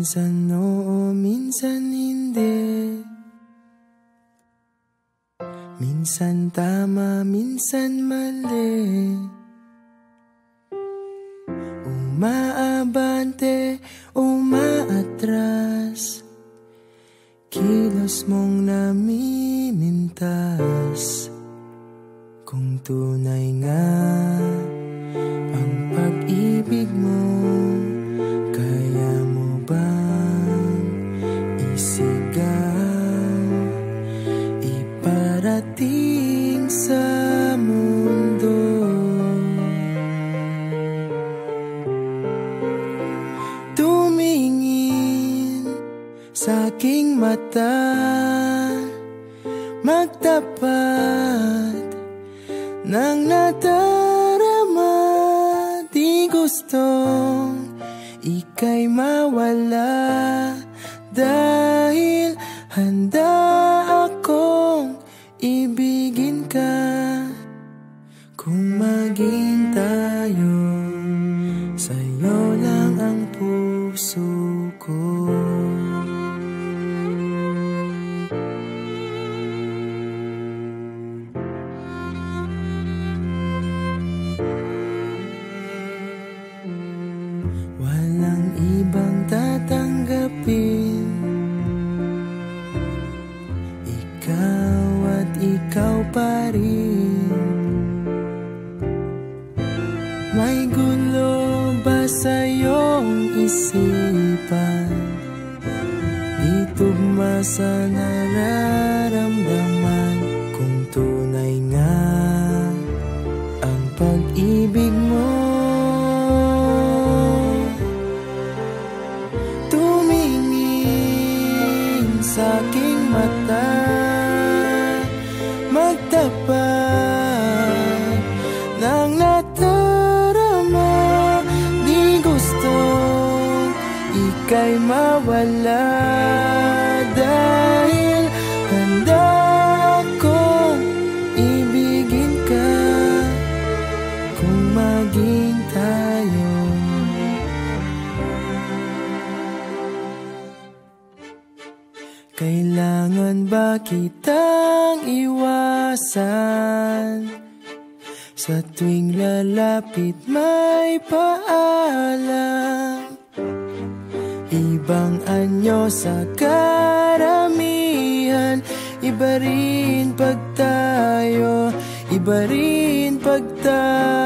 Minsan oo, minsan hindi. Minsan tama, minsan mali. Umaabante, umaatras. Kilos mong namimintas. Kung tunay nga ang pag-ibig mo, kaya mo bang isigaw, iparating sa mundo? Tumingin sa aking mata, magtapat ng nadarama. Di gustong ika'y mawala, dahil handa akong ibigin ka. Kung maging tayo, sa'yo lang ang puso ko. Walang ibang tatanggapin, ikaw at ikaw pa rin. May gulo ba sa iyong isipan? Di tugma sa nararamdaman. Kung tunay nga ang pag-ibig mo, tumingin sa aking mata, magtapat ng nadarama. Di gustong ika'y mawala, dahil handa akong ibigin ka. Kung maging tayo, kailangan ba kitang iwasan? Sa tuwing lalapit may paalam, ibang anyo sa karamihan. Iba rin pag tayo, iba rin pag tayo.